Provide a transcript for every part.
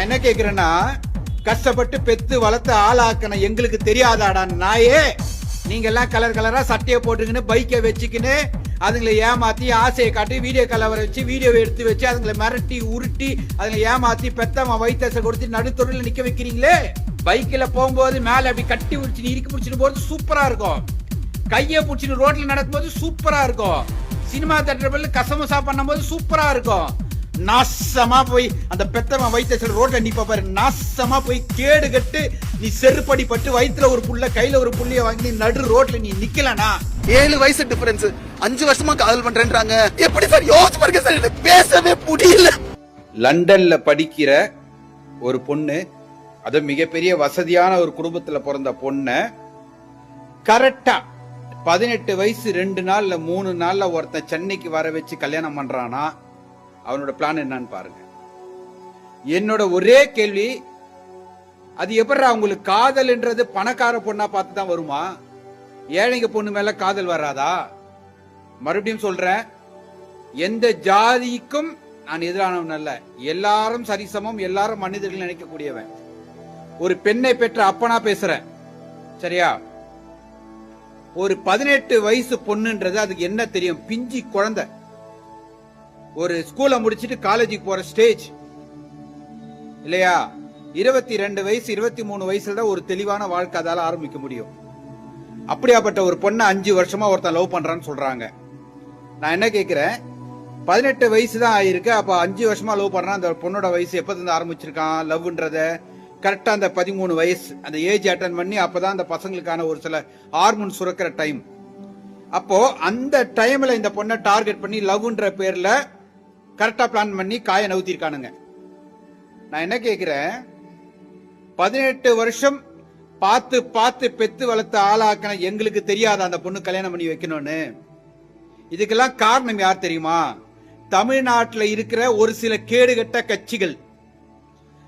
நான் என்ன கேக்குறேன்னா, கஷ்டப்பட்டு பெத்து வளர்த்து ஆளாக்கன எங்களுக்கு தெரியாதாடா நாயே? நீங்க எல்லாம் கலர் கலரா சட்டையை போட்டுக்கின்னு பைக்கை வச்சுக்கின்னு அதுங்களை ஏமாத்தி ஆசையை காட்டி வீடியோ கலவரை வச்சு வீடியோவை எடுத்து வச்சு அதுங்களை மிரட்டி உருட்டி அதுங்களை ஏமாத்தி பெத்தவன் வயிற்ற கொடுத்து நடுத்தொழில நிக்க வைக்கிறீங்களே. பைக்கில் போகும்போது மேல அப்படி கட்டி பிடிச்சி இறுக்கி பிடிச்சிட்டு போறது சூப்பரா இருக்கும். கையை பிடிச்சிட்டு ரோட்ல நடக்கும்போது சூப்பரா இருக்கும். சினிமா தேட்டர் கசமசா பண்ணும் போது சூப்பரா இருக்கும். நாசமா போய் அந்த பெத்தவன் வயிற்று ரோட்ல நிப்ப பாரு, நாசமா போய் கேடு கட்டு நீ செருப்படி பட்டு வயிற்றுல ஒரு புள்ள கையில ஒரு புள்ளிய வாங்கி நடு ரோட்ல நீ நிக்கலனா. 7 வயசு டிஃபரன்ஸ், 5 வருஷமா காதல் பண்றேன்றாங்க. எப்படி சார் யோசிச்சு பாருங்க சார், எனக்கு பேசவே முடியல. லண்டன்ல படிக்கிற ஒரு பொண்ணு, அது மிகப்பெரிய வசதியான ஒரு குடும்பத்துல பிறந்த பொண்ணு, கரெக்டா 18 வயசு 2 நாள்ல 3 நாள்ல ஒருத்தன் சென்னைக்கு வர வச்சு கல்யாணம் பண்றானா. அவனோட பிளான் என்னன்னு பாருங்க. என்னோட ஒரே கேள்வி, அது எப்படி அவங்களுக்கு காதல்ன்றது பணக்கார பொண்ணா பார்த்து தான் வருமா? ஏழைங்க பொண்ணு மேல காதல் வராதா? மறுபடியும் சொல்றேன், எந்த ஜாதிக்கும் நான் எதிரானவன் அல்ல. எல்லாரும் சரிசமம், எல்லாரும் மனிதர்கள் நினைக்கக்கூடியவன். ஒரு பெண்ணை பெற்ற அப்பனா பேசுறேன், சரியா? ஒரு 18 வயசு பொண்ணுன்றது அதுக்கு என்ன தெரியும்? பிஞ்சி குழந்தை, ஒரு ஸ்கூலை முடிச்சிட்டு காலேஜுக்கு போற ஸ்டேஜ் இல்லையா? 22 வயசு 23 வயசுல தான் ஒரு தெளிவான வாழ்க்கை அதால ஆரம்பிக்க முடியும். அப்படியாப்பட்ட ஒரு பொண்ணை 5 வருஷமா ஒருத்தன் லவ் பண்றான்னு சொல்றாங்க. நான் என்ன கேக்குறேன், 18 வயசு தான் ஆயிருக்கு, அப்ப 5 வருஷமா லவ் பண்றான். அந்த பொண்ணோட வயசு எப்ப ஆரம்பிச்சிருக்கான் லவ்ன்றத? கரெக்டா அந்த 13 வயசு அந்த ஏஜ் அட்டன் பண்ணி அப்பதான் அந்த பசங்களுக்கான ஒரு சில ஹார்மோன் சுரக்கிற டைம். அப்போ அந்த டைம்ல இந்த பொண்ணை டார்கெட் பண்ணி லவ்ன்ற பேர்ல கரெக்டா பிளான் பண்ணி காய நவுத்திருக்கானுங்க. நான் என்ன கேக்குறேன், 18 வருஷம் பார்த்து பார்த்து பெத்து வளர்த்து ஆளாக்கின எங்களுக்கு தெரியாத அந்த பொண்ணு கல்யாணம் பண்ணி வைக்கணும்னு? இதுக்கெல்லாம் காரணம் யார் தெரியுமா? தமிழ்நாட்டில் இருக்கிற ஒரு சில கேடுகட்ட கட்சிகள்.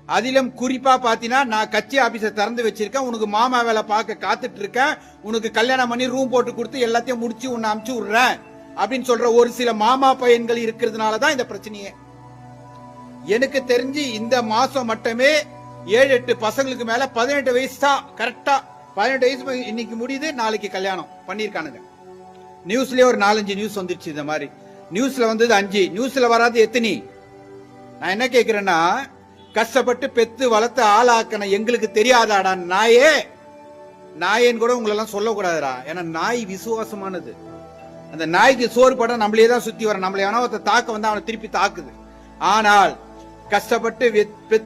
அதிலும் குறிப்பா பாத்தீங்கன்னா, நான் கட்சி ஆபீஸை திறந்து வச்சிருக்கேன், உனக்கு மாமா வேலை பார்க்க காத்துட்டு இருக்கேன், உனக்கு கல்யாணம் பண்ணி ரூம் போட்டு கொடுத்து எல்லாத்தையும் முடிச்சு உன்னை அமுச்சு விடுறேன் அப்படின்னு சொல்ற ஒரு சில மாமா பையன்கள் இருக்கிறதுனாலதான் இந்த பிரச்சனையே. எனக்கு தெரிஞ்சு இந்த மாசம் மட்டுமே 7-8 பசங்களுக்கு மேல 18 வயசு தான், கரெக்டா 18 வயசு இன்னைக்கு முடியுது, நாளைக்கு கல்யாணம் பண்ணிருக்கானுங்க. நியூஸ்லயே ஒரு 4-5 நியூஸ் வந்துருச்சு. இந்த மாதிரி நியூஸ்ல வந்தது 5, நியூஸ்ல வராது எத்தனை? நான் என்ன கேக்குறேன்னா, கஷ்டப்பட்டு பெத்து வளர்த்து ஆளாக்கன எங்களுக்கு தெரியாதாடா நாயே? நாயேன்னு கூட உங்களை எல்லாம் சொல்லக்கூடாதுடா. ஏன்னா நாய் விசுவாசமானது. அந்த நாய்க்கு சோறு படம் நம்மளே தான் சுத்தி வர, நம்மள எவனோ ஒருத்த தாக்க வந்து அவனை திருப்பி தாக்குது. ஆனால் கஷ்டப்பட்டு